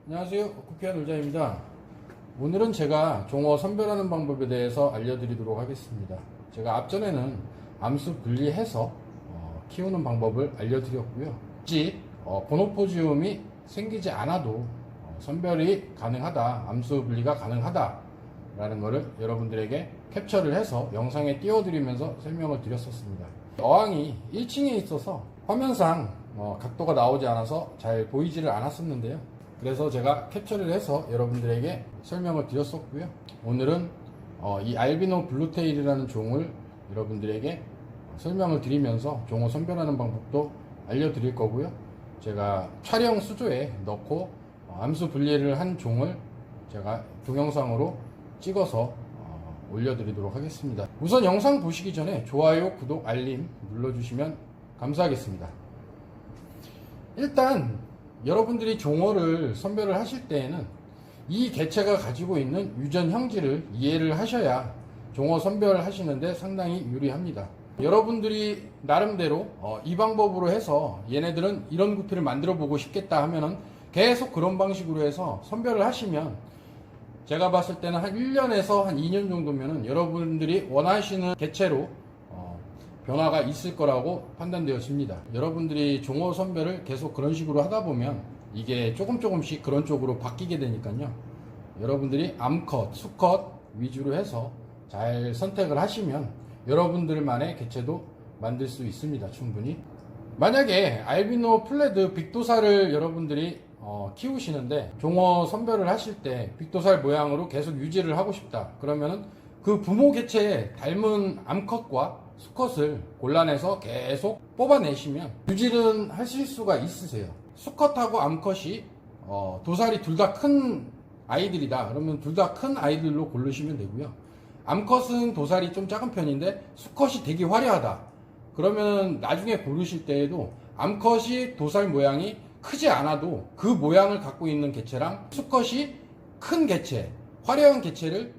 안녕하세요, 구피한 놀자입니다. 오늘은 제가 종어 선별하는 방법에 대해서 알려드리도록 하겠습니다. 제가 앞전에는 암수 분리해서 키우는 방법을 알려드렸고요. 굳이 고노포지움이 생기지 않아도 선별이 가능하다, 암수 분리가 가능하다 라는 것을 여러분들에게 캡처를 해서 영상에 띄워드리면서 설명을 드렸었습니다. 어항이 1층에 있어서 화면상 각도가 나오지 않아서 잘 보이지를 않았었는데요. 그래서 제가 캡처를 해서 여러분들에게 설명을 드렸었고요. 오늘은 이 알비노 블루테일이라는 종을 여러분들에게 설명을 드리면서 종어 선별하는 방법도 알려드릴 거고요. 제가 촬영 수조에 넣고 암수 분리를 한 종을 제가 동영상으로 찍어서 올려드리도록 하겠습니다. 우선 영상 보시기 전에 좋아요, 구독, 알림 눌러주시면 감사하겠습니다. 일단 여러분들이 종어를 선별을 하실 때에는 이 개체가 가지고 있는 유전 형질을 이해를 하셔야 종어 선별하시는데 상당히 유리합니다. 여러분들이 나름대로 이 방법으로 해서 얘네들은 이런 구피를 만들어 보고 싶겠다 하면은 계속 그런 방식으로 해서 선별을 하시면 제가 봤을 때는 한 1년에서 한 2년 정도면은 여러분들이 원하시는 개체로 변화가 있을 거라고 판단되어집니다. 여러분들이 종어 선별을 계속 그런 식으로 하다 보면 이게 조금씩 그런 쪽으로 바뀌게 되니까요. 여러분들이 암컷, 수컷 위주로 해서 잘 선택을 하시면 여러분들만의 개체도 만들 수 있습니다. 충분히. 만약에 알비노 플레드 빅도사를 여러분들이 키우시는데 종어 선별을 하실 때 빅도살 모양으로 계속 유지를 하고 싶다. 그러면은 그 부모 개체에 닮은 암컷과 수컷을 골라내서 계속 뽑아내시면 유지는 하실 수가 있으세요. 수컷하고 암컷이 도살이 둘 다 큰 아이들이다. 그러면 둘 다 큰 아이들로 고르시면 되고요. 암컷은 도살이 좀 작은 편인데 수컷이 되게 화려하다. 그러면 나중에 고르실 때에도 암컷이 도살 모양이 크지 않아도 그 모양을 갖고 있는 개체랑 수컷이 큰 개체, 화려한 개체를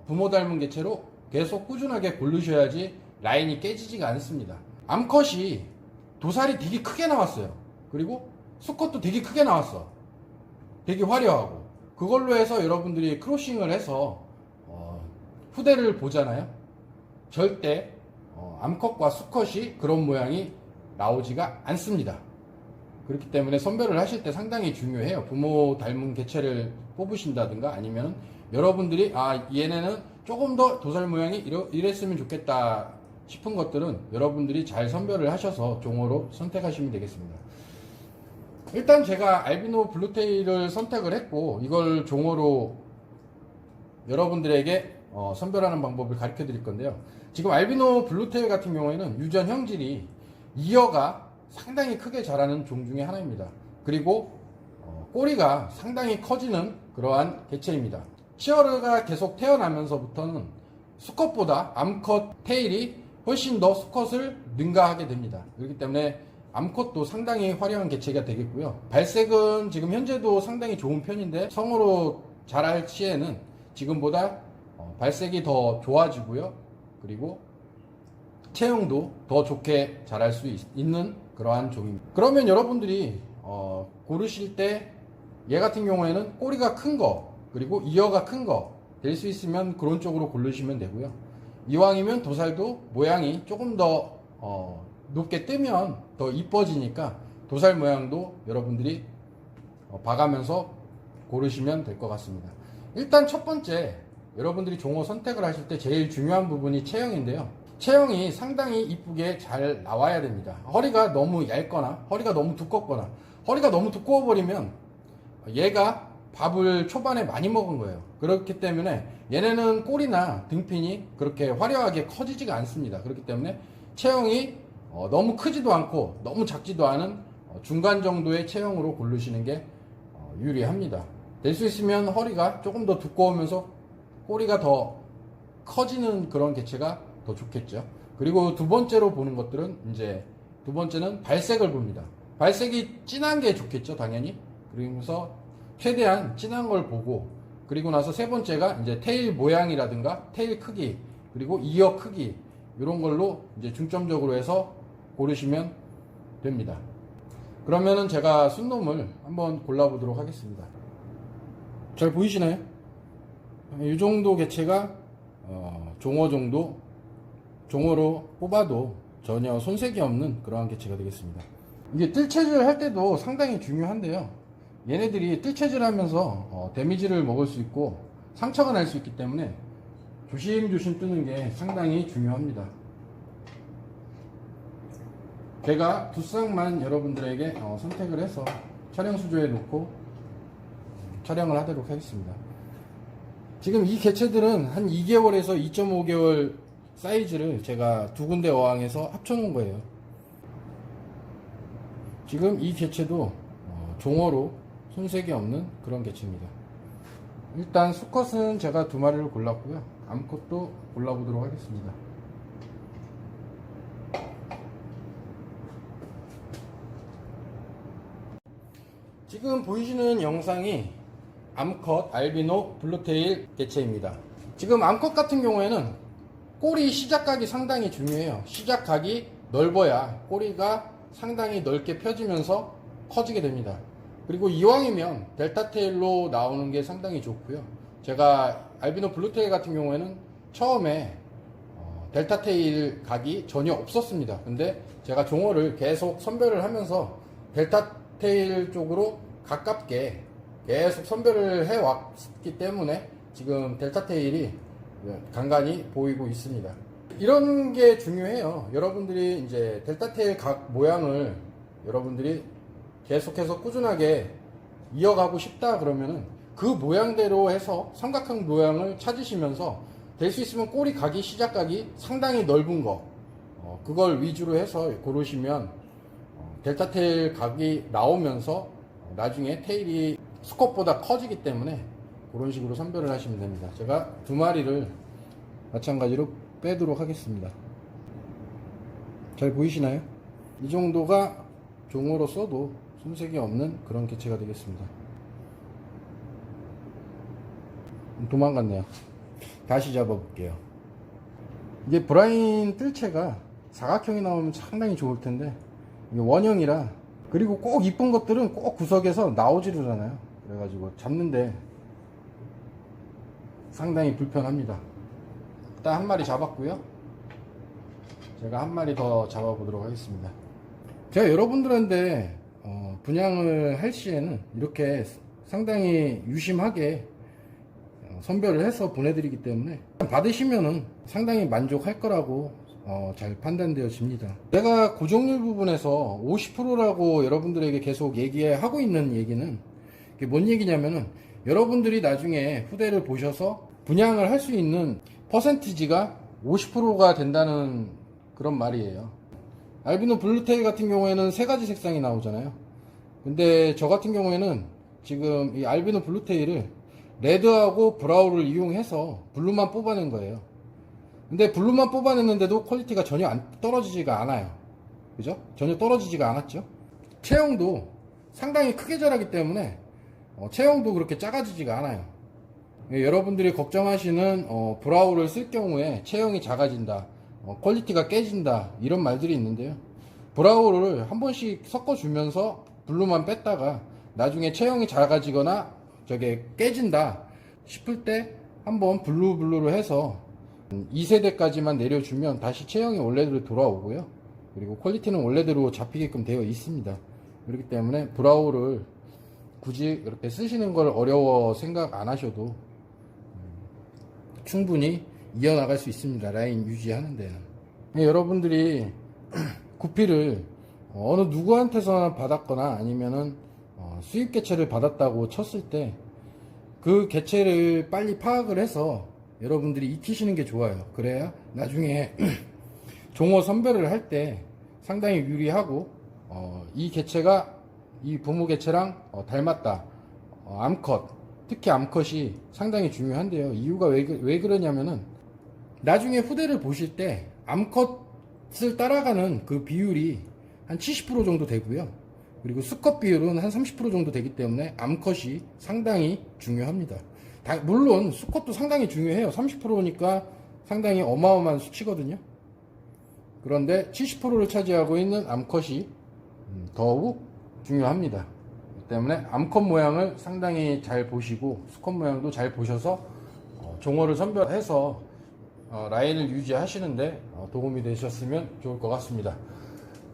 부모 닮은 개체로 계속 꾸준하게 고르셔야지 라인이 깨지지가 않습니다. 암컷이 도살이 되게 크게 나왔어요. 그리고 수컷도 되게 크게 나왔어. 되게 화려하고. 그걸로 해서 여러분들이 크로싱을 해서 후대를 보잖아요. 절대 암컷과 수컷이 그런 모양이 나오지가 않습니다. 그렇기 때문에 선별을 하실 때 상당히 중요해요. 부모 닮은 개체를 뽑으신다든가 아니면 여러분들이 얘네는 조금 더 도살 모양이 이랬으면 좋겠다 싶은 것들은 여러분들이 잘 선별을 하셔서 종어로 선택하시면 되겠습니다. 일단 제가 알비노 블루테일을 선택을 했고 이걸 종어로 여러분들에게 선별하는 방법을 가르쳐 드릴 건데요. 지금 알비노 블루테일 같은 경우에는 유전 형질이 이어가 상당히 크게 자라는 종 중에 하나입니다. 그리고 꼬리가 상당히 커지는 그러한 개체입니다. 치어르가 계속 태어나면서부터는 수컷보다 암컷 테일이 훨씬 더 수컷을 능가하게 됩니다. 그렇기 때문에 암컷도 상당히 화려한 개체가 되겠고요. 발색은 지금 현재도 상당히 좋은 편인데 성으로 자랄 시에는 지금보다 발색이 더 좋아지고요. 그리고 체형도 더 좋게 자랄 수 있는 그러한 종입니다. 그러면 여러분들이 고르실 때 얘 같은 경우에는 꼬리가 큰 거 그리고 이어가 큰 거 될 수 있으면 그런 쪽으로 고르시면 되고요. 이왕이면 도살도 모양이 조금 더 높게 뜨면 더 이뻐지니까 도살 모양도 여러분들이 봐가면서 고르시면 될 것 같습니다. 일단 첫 번째 여러분들이 종어 선택을 하실 때 제일 중요한 부분이 체형인데요. 체형이 상당히 이쁘게 잘 나와야 됩니다. 허리가 너무 얇거나 허리가 너무 두껍거나 허리가 너무 두꺼워 버리면 얘가 밥을 초반에 많이 먹은 거예요. 그렇기 때문에 얘네는 꼬리나 등핀이 그렇게 화려하게 커지지가 않습니다. 그렇기 때문에 체형이 너무 크지도 않고 너무 작지도 않은 중간 정도의 체형으로 고르시는 게 유리합니다. 될 수 있으면 허리가 조금 더 두꺼우면서 꼬리가 더 커지는 그런 개체가 더 좋겠죠. 그리고 두 번째로 보는 것들은 이제 두 번째는 발색을 봅니다. 발색이 진한 게 좋겠죠, 당연히. 그러면서 최대한 진한 걸 보고 그리고 나서 세 번째가 이제 테일 모양이라든가 테일 크기 그리고 이어 크기 이런 걸로 이제 중점적으로 해서 고르시면 됩니다. 그러면은 제가 순놈을 한번 골라보도록 하겠습니다. 잘 보이시나요? 이 정도 개체가 종어 정도, 종어로 뽑아도 전혀 손색이 없는 그러한 개체가 되겠습니다. 이게 뜰채질 할 때도 상당히 중요한데요. 얘네들이 뜰채질 하면서 데미지를 먹을 수 있고 상처가 날 수 있기 때문에 조심조심 뜨는 게 상당히 중요합니다. 제가 두 쌍만 여러분들에게 선택을 해서 촬영 수조에 놓고 촬영을 하도록 하겠습니다. 지금 이 개체들은 한 2개월에서 2.5개월 사이즈를 제가 두 군데 어항에서 합쳐 놓은 거예요. 지금 이 개체도 종어로 손색이 없는 그런 개체입니다. 일단 수컷은 제가 두 마리를 골랐고요. 암컷도 골라보도록 하겠습니다. 지금 보이시는 영상이 암컷 알비노 블루테일 개체입니다. 지금 암컷 같은 경우에는 꼬리 시작각이 상당히 중요해요. 시작각이 넓어야 꼬리가 상당히 넓게 펴지면서 커지게 됩니다. 그리고 이왕이면 델타 테일로 나오는 게 상당히 좋고요. 제가 알비노 블루테일 같은 경우에는 처음에 델타 테일 각이 전혀 없었습니다. 근데 제가 종어를 계속 선별을 하면서 델타 테일 쪽으로 가깝게 계속 선별을 해왔기 때문에 지금 델타 테일이 간간히 보이고 있습니다. 이런 게 중요해요. 여러분들이 이제 델타 테일 각 모양을 여러분들이 계속해서 꾸준하게 이어가고 싶다 그러면은 그 모양대로 해서 삼각형 모양을 찾으시면서 될 수 있으면 꼬리 각이 시작각이 상당히 넓은 거 그걸 위주로 해서 고르시면 델타 테일 각이 나오면서 나중에 테일이 수컷보다 커지기 때문에 그런 식으로 선별을 하시면 됩니다. 제가 두 마리를 마찬가지로 빼도록 하겠습니다. 잘 보이시나요? 이 정도가 종어로 써도 손색이 없는 그런 개체가 되겠습니다. 도망갔네요. 다시 잡아볼게요. 이게 브라인 뜰채가 사각형이 나오면 상당히 좋을 텐데 이게 원형이라, 그리고 꼭 이쁜 것들은 꼭 구석에서 나오지를 않아요. 그래가지고 잡는데 상당히 불편합니다. 일단 한 마리 잡았고요. 제가 한 마리 더 잡아보도록 하겠습니다. 제가 여러분들한테 분양을 할 시에는 이렇게 상당히 유심하게 선별을 해서 보내드리기 때문에 받으시면은 상당히 만족할 거라고 잘 판단되어집니다. 제가 고정률 부분에서 50%라고 여러분들에게 계속 얘기하고 있는 얘기는 뭔 얘기냐면은 여러분들이 나중에 후대를 보셔서 분양을 할 수 있는 퍼센티지가 50%가 된다는 그런 말이에요. 알비노 블루테일 같은 경우에는 세 가지 색상이 나오잖아요. 근데 저 같은 경우에는 지금 이 알비노 블루테일을 레드하고 브라운을 이용해서 블루만 뽑아낸 거예요. 근데 블루만 뽑아냈는데도 퀄리티가 전혀 떨어지지가 않아요. 그죠? 전혀 떨어지지가 않았죠. 체형도 상당히 크게 자라기 때문에 체형도 그렇게 작아지지가 않아요. 여러분들이 걱정하시는 브라운을 쓸 경우에 체형이 작아진다, 퀄리티가 깨진다, 이런 말들이 있는데요. 브라운을 한 번씩 섞어주면서 블루만 뺐다가 나중에 체형이 작아지거나 저게 깨진다 싶을 때 한번 블루로 해서 2세대까지만 내려주면 다시 체형이 원래대로 돌아오고요. 그리고 퀄리티는 원래대로 잡히게끔 되어 있습니다. 그렇기 때문에 브라우를 굳이 이렇게 쓰시는 걸 어려워 생각 안 하셔도 충분히 이어나갈 수 있습니다. 라인 유지하는 데는. 여러분들이 구피를 어느 누구한테서 받았거나 아니면은 수입 개체를 받았다고 쳤을 때 그 개체를 빨리 파악을 해서 여러분들이 익히시는 게 좋아요. 그래야 나중에 종어 선별을 할 때 상당히 유리하고 이 개체가 이 부모 개체랑 닮았다. 암컷, 특히 암컷이 상당히 중요한데요. 이유가 왜 그러냐면은 나중에 후대를 보실 때 암컷을 따라가는 그 비율이 한 70% 정도 되고요. 그리고 수컷 비율은 한 30% 정도 되기 때문에 암컷이 상당히 중요합니다. 물론 수컷도 상당히 중요해요. 30%니까 상당히 어마어마한 수치거든요. 그런데 70%를 차지하고 있는 암컷이 더욱 중요합니다. 때문에 암컷 모양을 상당히 잘 보시고 수컷 모양도 잘 보셔서 종어를 선별해서 라인을 유지하시는데 도움이 되셨으면 좋을 것 같습니다.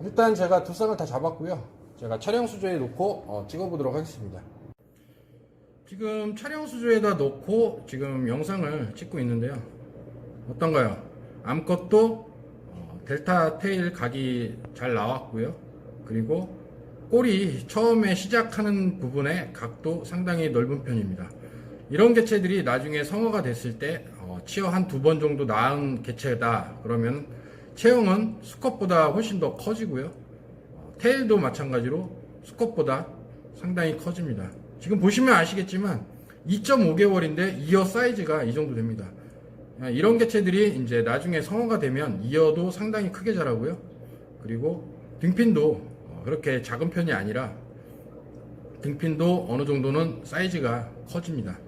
일단 제가 두 쌍을 다 잡았고요. 제가 촬영 수조에 놓고 찍어 보도록 하겠습니다. 지금 촬영 수조에다 놓고 지금 영상을 찍고 있는데요. 어떤가요? 암컷도 델타 테일 각이 잘 나왔고요. 그리고 꼬리 처음에 시작하는 부분의 각도 상당히 넓은 편입니다. 이런 개체들이 나중에 성어가 됐을 때 치어 한 두 번 정도 낳은 개체다 그러면 체형은 수컷보다 훨씬 더 커지고요. 테일도 마찬가지로 수컷보다 상당히 커집니다. 지금 보시면 아시겠지만 2.5개월인데 이어 사이즈가 이 정도 됩니다. 이런 개체들이 이제 나중에 성어가 되면 이어도 상당히 크게 자라고요. 그리고 등핀도 그렇게 작은 편이 아니라 등핀도 어느 정도는 사이즈가 커집니다.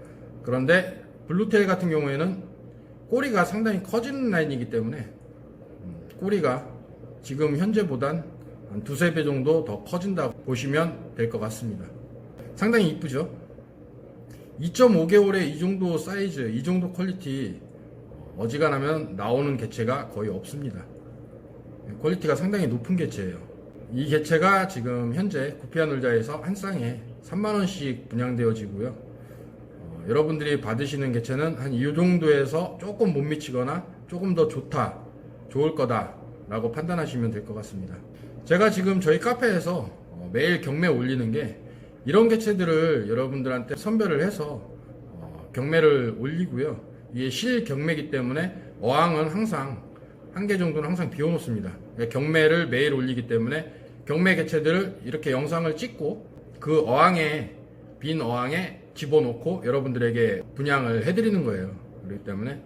그런데 블루테일 같은 경우에는 꼬리가 상당히 커지는 라인이기 때문에 꼬리가 지금 현재보단 한 두세 배 정도 더 커진다고 보시면 될 것 같습니다. 상당히 이쁘죠? 2.5개월에 이 정도 사이즈, 이 정도 퀄리티 어지간하면 나오는 개체가 거의 없습니다. 퀄리티가 상당히 높은 개체예요. 이 개체가 지금 현재 구피아 놀자에서 한 쌍에 3만원씩 분양되어지고요. 여러분들이 받으시는 개체는 한 이 정도에서 조금 못 미치거나 조금 더 좋을 거다 라고 판단하시면 될 것 같습니다. 제가 지금 저희 카페에서 매일 경매 올리는 게 이런 개체들을 여러분들한테 선별을 해서 경매를 올리고요. 이게 실 경매이기 때문에 어항은 항상 한 개 정도는 항상 비워놓습니다. 경매를 매일 올리기 때문에 경매 개체들을 이렇게 영상을 찍고 그 어항에 빈 어항에 집어넣고 여러분들에게 분양을 해드리는 거예요. 그렇기 때문에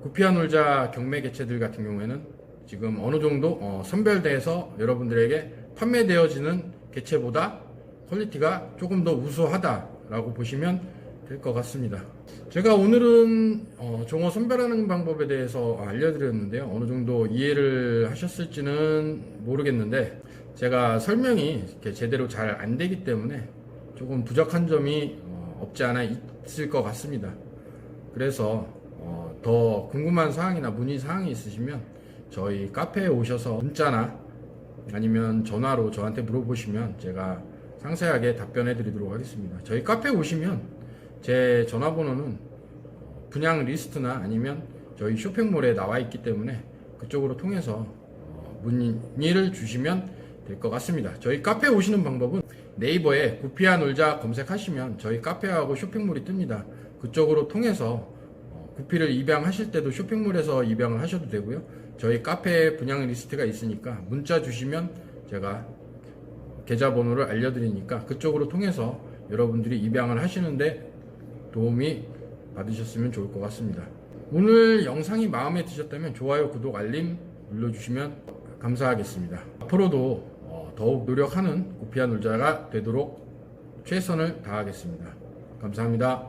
구피아 놀자 경매 개체들 같은 경우에는 지금 어느 정도 선별돼서 여러분들에게 판매되어지는 개체보다 퀄리티가 조금 더 우수하다라고 보시면 될 것 같습니다. 제가 오늘은 종어 선별하는 방법에 대해서 알려드렸는데요. 어느 정도 이해를 하셨을지는 모르겠는데 제가 설명이 이렇게 제대로 잘 안 되기 때문에 조금 부족한 점이 없지 않아 있을 것 같습니다. 그래서 더 궁금한 사항이나 문의 사항이 있으시면 저희 카페에 오셔서 문자나 아니면 전화로 저한테 물어보시면 제가 상세하게 답변해 드리도록 하겠습니다. 저희 카페에 오시면 제 전화번호는 분양 리스트나 아니면 저희 쇼핑몰에 나와 있기 때문에 그쪽으로 통해서 문의를 주시면 될 것 같습니다. 저희 카페에 오시는 방법은 네이버에 구피아 놀자 검색하시면 저희 카페하고 쇼핑몰이 뜹니다. 그쪽으로 통해서 구피를 입양하실 때도 쇼핑몰에서 입양을 하셔도 되고요. 저희 카페에 분양 리스트가 있으니까 문자 주시면 제가 계좌번호를 알려드리니까 그쪽으로 통해서 여러분들이 입양을 하시는데 도움이 받으셨으면 좋을 것 같습니다. 오늘 영상이 마음에 드셨다면 좋아요, 구독, 알림 눌러주시면 감사하겠습니다. 앞으로도 더욱 노력하는 구피아 놀자가 되도록 최선을 다하겠습니다. 감사합니다.